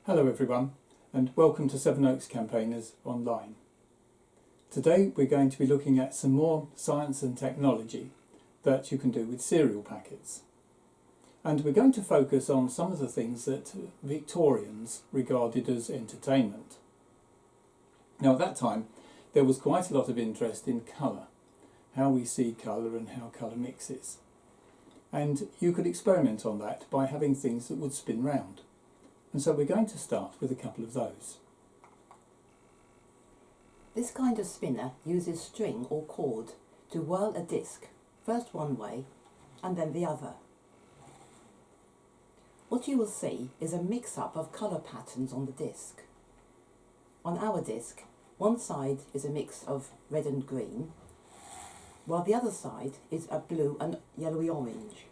Hello everyone, and welcome to Sevenoaks Campaigners Online. Today we're going to be looking at some more science and technology that you can do with cereal packets. And we're going to focus on some of the things that Victorians regarded as entertainment. Now at that time there was quite a lot of interest in colour, how we see colour and how colour mixes. And you could experiment on that by having things that would spin round. And so we're going to start with a couple of those. This kind of spinner uses string or cord to whirl a disc, first one way and then the other. What you will see is a mix-up of colour patterns on the disc. On our disc, one side is a mix of red and green, while the other side is a blue and yellowy orange.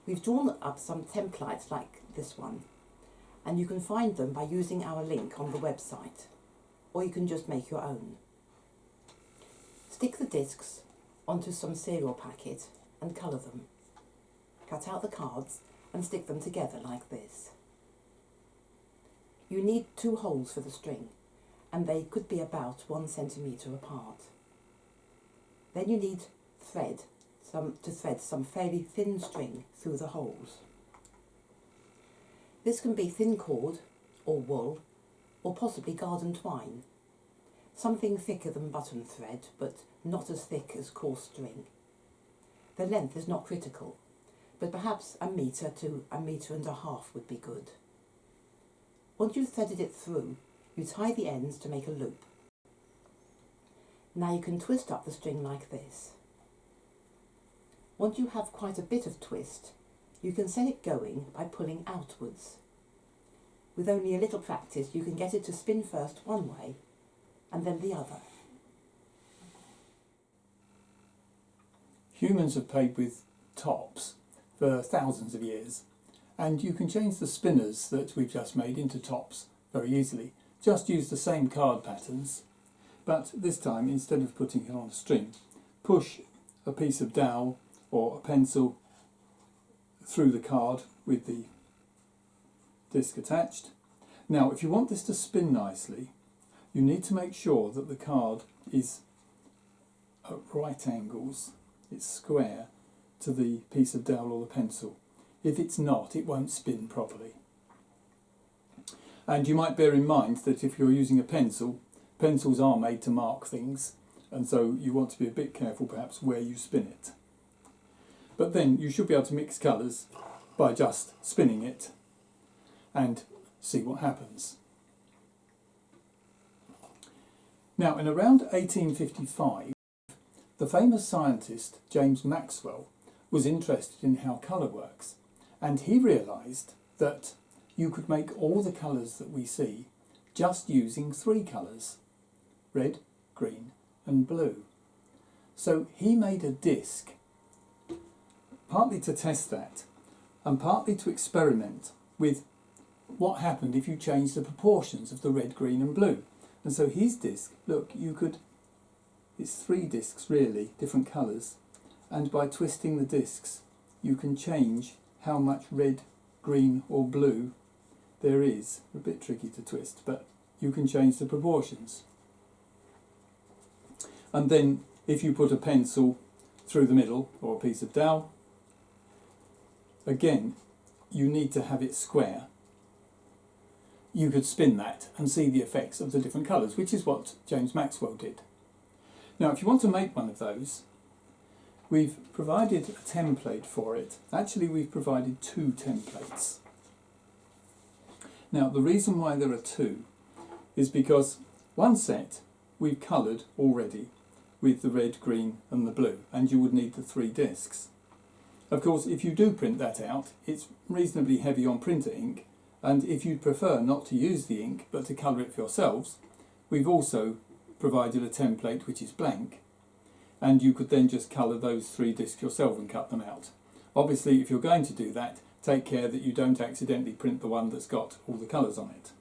We've drawn up some templates like this one, and you can find them by using our link on the website, or you can just make your own. Stick the discs onto some cereal packet and colour them. Cut out the cards and stick them together like this. You need 2 holes for the string, and they could be about 1 centimetre apart. Then you need to thread some fairly thin string through the holes. This can be thin cord or wool or possibly garden twine, something thicker than button thread but not as thick as coarse string. The length is not critical, but perhaps 1 metre to 1.5 metres would be good. Once you've threaded it through, you tie the ends to make a loop. Now you can twist up the string like this. Once you have quite a bit of twist, you can set it going by pulling outwards. With only a little practice, you can get it to spin first one way and then the other. Humans have played with tops for thousands of years, and you can change the spinners that we've just made into tops very easily. Just use the same card patterns, but this time, instead of putting it on a string, push a piece of dowel or a pencil through the card with the disc attached. Now if you want this to spin nicely, you need to make sure that the card is at right angles, it's square to the piece of dowel or the pencil. If it's not, it won't spin properly. And you might bear in mind that if you're using a pencil, pencils are made to mark things, and so you want to be a bit careful perhaps where you spin it. But then you should be able to mix colours by just spinning it and see what happens. Now in around 1855, the famous scientist James Maxwell was interested in how colour works, and he realised that you could make all the colours that we see just using 3 colours: red, green and blue. So he made a disc, partly to test that and partly to experiment with what happened if you changed the proportions of the red, green and blue. And so his disc, look, it's 3 discs really, different colours, and by twisting the discs you can change how much red, green or blue there is. A bit tricky to twist, but you can change the proportions. And then if you put a pencil through the middle or a piece of dowel, again you need to have it square. You could spin that and see the effects of the different colours, which is what James Maxwell did. Now if you want to make one of those, we've provided a template for it. Actually we've provided 2 templates. Now the reason why there are 2 is because one set we've coloured already with the red, green and the blue, and you would need the 3 discs. Of course if you do print that out, it's reasonably heavy on printer ink, and if you'd prefer not to use the ink but to colour it for yourselves, we've also provided a template which is blank, and you could then just colour those 3 discs yourself and cut them out. Obviously if you're going to do that, take care that you don't accidentally print the one that's got all the colours on it.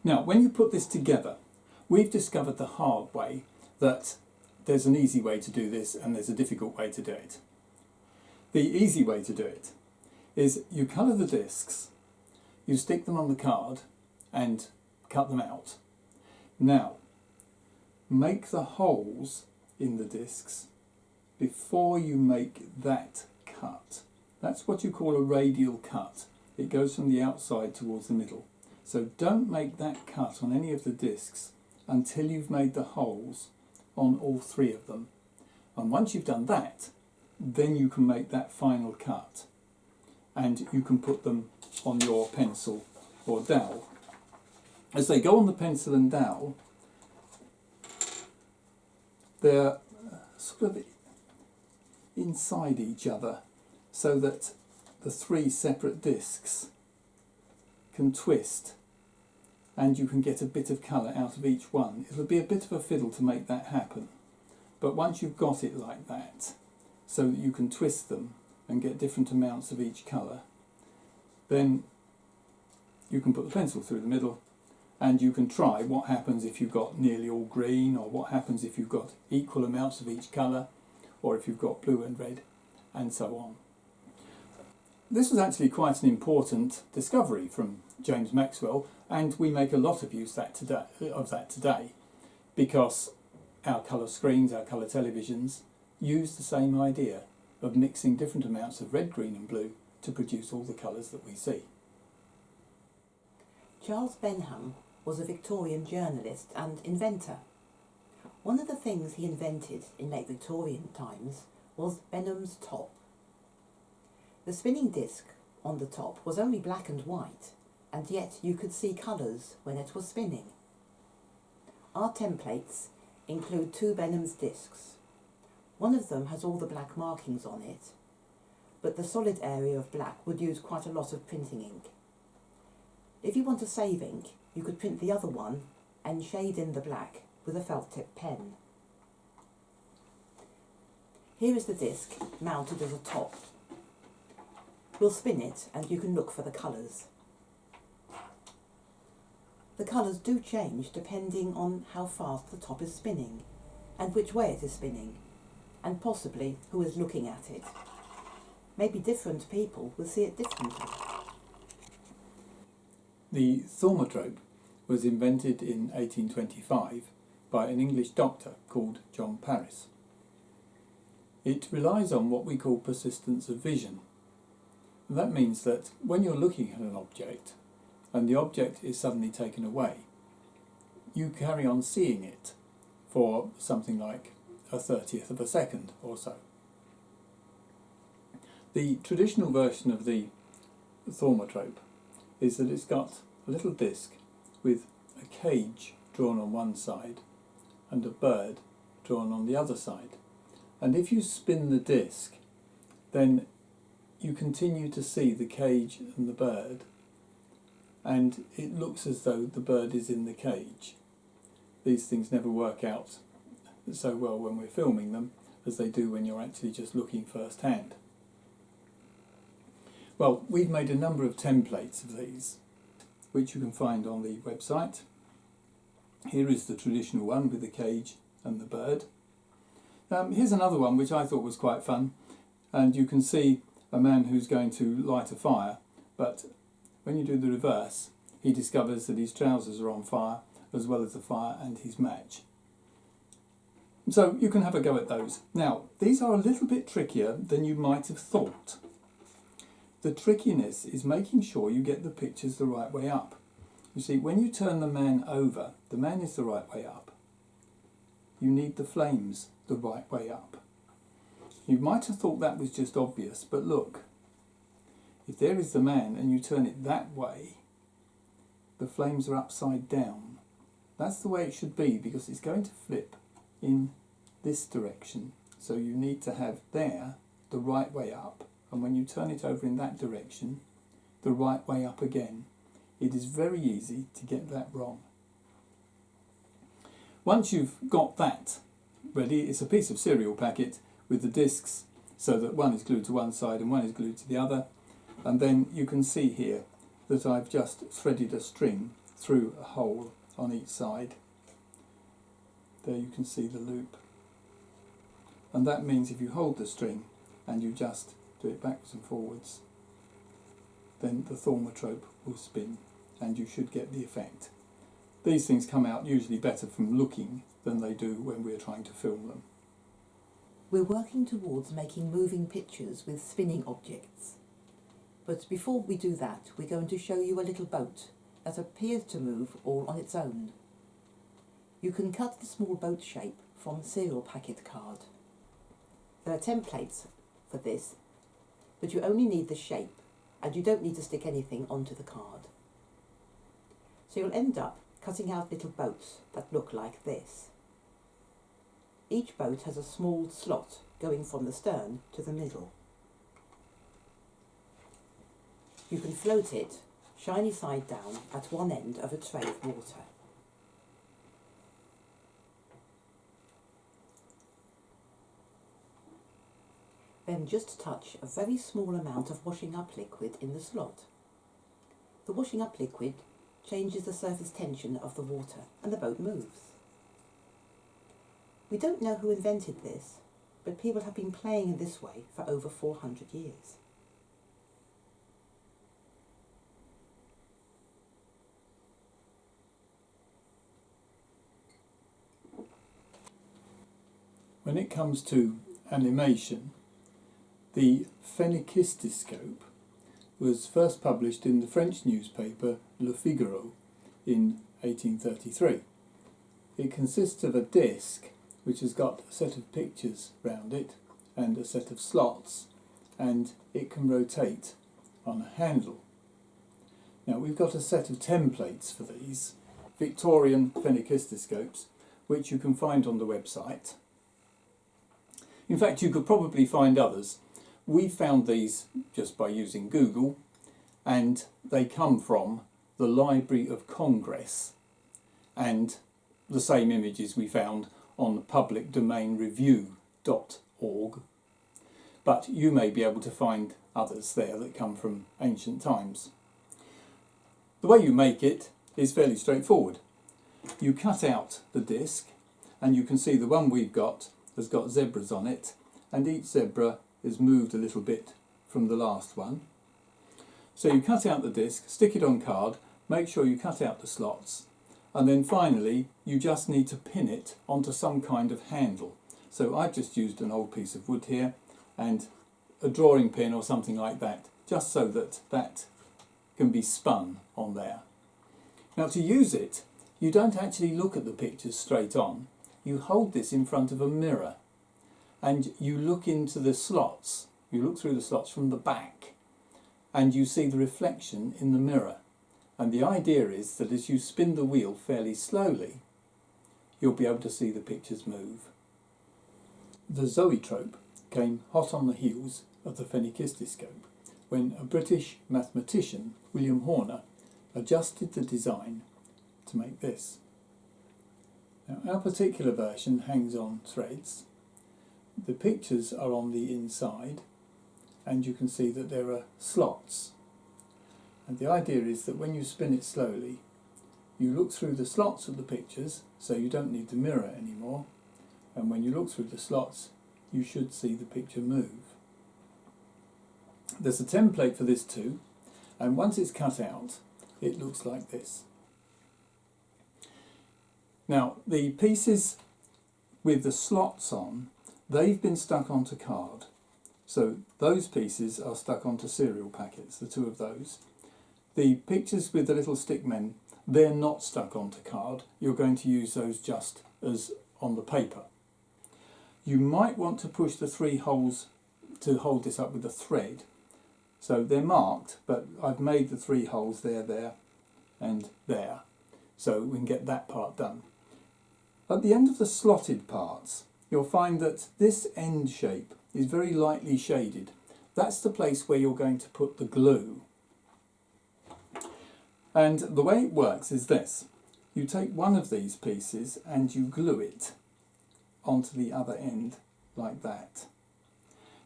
Now when you put this together, we've discovered the hard way that there's an easy way to do this and there's a difficult way to do it. The easy way to do it is you colour the discs, you stick them on the card and cut them out. Now, make the holes in the discs before you make that cut. That's what you call a radial cut. It goes from the outside towards the middle. So don't make that cut on any of the discs until you've made the holes on all three of them. And once you've done that, then you can make that final cut. And you can put them on your pencil or dowel. As they go on the pencil and dowel, they're sort of inside each other so that the three separate discs can twist and you can get a bit of colour out of each one. It'll be a bit of a fiddle to make that happen, but once you've got it like that, so that you can twist them and get different amounts of each colour, then you can put the pencil through the middle and you can try what happens if you've got nearly all green, or what happens if you've got equal amounts of each colour, or if you've got blue and red, and so on. This was actually quite an important discovery from James Maxwell, and we make a lot of use of that today because our colour screens, our colour televisions use the same idea of mixing different amounts of red, green and blue to produce all the colours that we see. Charles Benham was a Victorian journalist and inventor. One of the things he invented in late Victorian times was Benham's top. The spinning disc on the top was only black and white, and yet you could see colours when it was spinning. Our templates include two Benham's discs. One of them has all the black markings on it, but the solid area of black would use quite a lot of printing ink. If you want to save ink, you could print the other one and shade in the black with a felt tip pen. Here is the disc mounted as a top. We'll spin it and you can look for the colours. The colours do change depending on how fast the top is spinning and which way it is spinning, and possibly who is looking at it. Maybe different people will see it differently. The thaumatrope was invented in 1825 by an English doctor called John Paris. It relies on what we call persistence of vision. That means that when you're looking at an object and the object is suddenly taken away, you carry on seeing it for something like a 30th of a second or so. The traditional version of the thaumatrope is that it's got a little disc with a cage drawn on one side and a bird drawn on the other side. And if you spin the disc, then you continue to see the cage and the bird, and it looks as though the bird is in the cage. These things never work out so well when we're filming them as they do when you're actually just looking first hand. Well, we've made a number of templates of these, which you can find on the website. Here is the traditional one with the cage and the bird. Here's another one which I thought was quite fun, and you can see a man who's going to light a fire, but when you do the reverse, he discovers that his trousers are on fire as well as the fire and his match. So you can have a go at those. Now, these are a little bit trickier than you might have thought. The trickiness is making sure you get the pictures the right way up. You see, when you turn the man over, the man is the right way up. You need the flames the right way up. You might have thought that was just obvious, but look, if there is the man and you turn it that way, the flames are upside down. That's the way it should be, because it's going to flip in this direction. So you need to have there the right way up, and when you turn it over in that direction, the right way up again. It is very easy to get that wrong. Once you've got that ready, it's a piece of cereal packet with the discs so that one is glued to one side and one is glued to the other, and then you can see here that I've just threaded a string through a hole on each side. There you can see the loop, and that means if you hold the string and you just do it backwards and forwards, then the thaumatrope will spin and you should get the effect. These things come out usually better from looking than they do when we're trying to film them. We're working towards making moving pictures with spinning objects. But before we do that, we're going to show you a little boat that appears to move all on its own. You can cut the small boat shape from cereal packet card. There are templates for this, but you only need the shape and you don't need to stick anything onto the card. So you'll end up cutting out little boats that look like this. Each boat has a small slot going from the stern to the middle. You can float it shiny side down at one end of a tray of water. Then just touch a very small amount of washing up liquid in the slot. The washing up liquid changes the surface tension of the water and the boat moves. We don't know who invented this, but people have been playing in this way for over 400 years. When it comes to animation, the phenakistoscope was first published in the French newspaper Le Figaro in 1833. It consists of a disc which has got a set of pictures round it and a set of slots, and it can rotate on a handle. Now we've got a set of templates for these Victorian phenakistoscopes which you can find on the website. In fact, you could probably find others. We found these just by using Google, and they come from the Library of Congress, and the same images we found on publicdomainreview.org. But you may be able to find others there that come from ancient times. The way you make it is fairly straightforward. You cut out the disc, and you can see the one we've got has got zebras on it, and each zebra is moved a little bit from the last one. So you cut out the disc, stick it on card, make sure you cut out the slots, and then finally you just need to pin it onto some kind of handle. So I've just used an old piece of wood here and a drawing pin or something like that, just so that that can be spun on there. Now to use it, you don't actually look at the pictures straight on. You hold this in front of a mirror and you look into the slots. You look through the slots from the back and you see the reflection in the mirror. And the idea is that as you spin the wheel fairly slowly, you'll be able to see the pictures move. The zoetrope came hot on the heels of the phenakistoscope when a British mathematician, William Horner, adjusted the design to make this. Now, our particular version hangs on threads. The pictures are on the inside, and you can see that there are slots. And the idea is that when you spin it slowly, you look through the slots of the pictures, so you don't need the mirror anymore. And when you look through the slots, you should see the picture move. There's a template for this too, and once it's cut out, it looks like this. Now, the pieces with the slots on, they've been stuck onto card. So those pieces are stuck onto cereal packets, the two of those. The pictures with the little stick men, they're not stuck onto card. You're going to use those just as on the paper. You might want to push the 3 holes to hold this up with a thread. So they're marked, but I've made the 3 holes there, and there. So we can get that part done. At the end of the slotted parts, you'll find that this end shape is very lightly shaded. That's the place where you're going to put the glue. And the way it works is this. You take one of these pieces and you glue it onto the other end like that.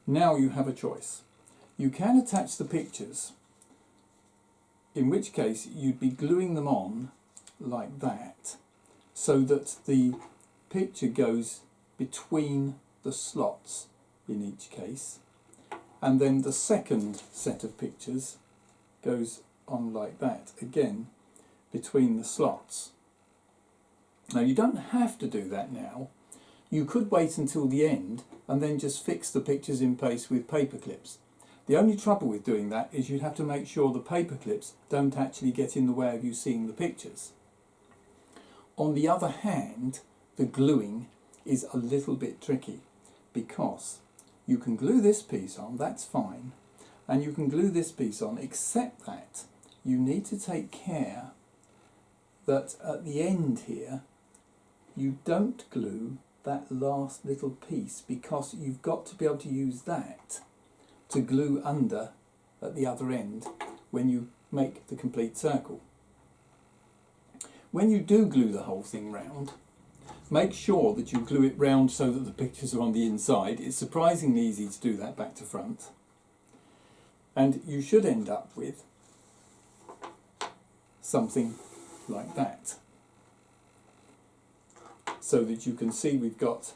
Now you have a choice. You can attach the pictures, in which case you'd be gluing them on like that, so that the picture goes between the slots in each case, and then the second set of pictures goes on like that, again, between the slots. Now you don't have to do that now. You could wait until the end and then just fix the pictures in place with paper clips. The only trouble with doing that is you'd have to make sure the paper clips don't actually get in the way of you seeing the pictures. On the other hand, the gluing is a little bit tricky, because you can glue this piece on, that's fine, and you can glue this piece on, except that you need to take care that at the end here you don't glue that last little piece, because you've got to be able to use that to glue under at the other end when you make the complete circle. When you do glue the whole thing round, make sure that you glue it round so that the pictures are on the inside. It's surprisingly easy to do that back to front. And you should end up with something like that, so that you can see we've got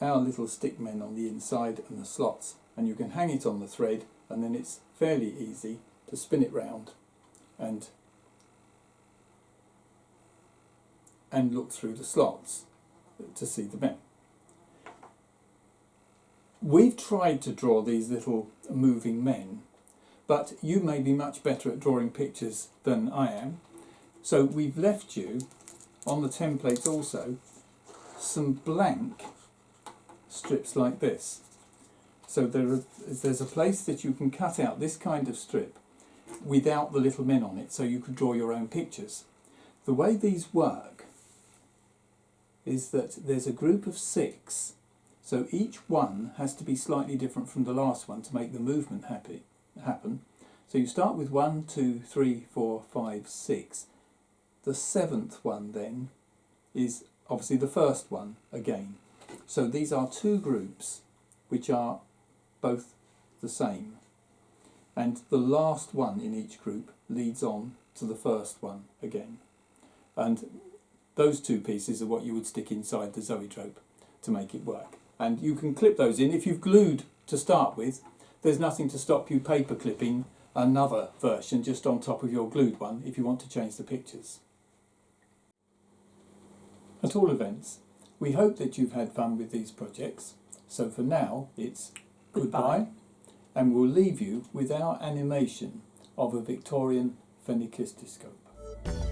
our little stick men on the inside and the slots, and you can hang it on the thread, and then it's fairly easy to spin it round and look through the slots to see the men. We've tried to draw these little moving men, but you may be much better at drawing pictures than I am, so we've left you on the templates also some blank strips like this. So there's a place that you can cut out this kind of strip without the little men on it, so you could draw your own pictures. The way these work is that there's a group of 6, so each one has to be slightly different from the last one to make the movement happen. So you start with 1, 2, 3, 4, 5, 6. The 7th one then is obviously the first one again. So these are 2 groups which are both the same, and the last one in each group leads on to the first one again, and those 2 pieces are what you would stick inside the zoetrope to make it work. And you can clip those in. If you've glued to start with, there's nothing to stop you paper clipping another version just on top of your glued one if you want to change the pictures. At all events, we hope that you've had fun with these projects. So for now, it's goodbye, and we'll leave you with our animation of a Victorian phenicistoscope.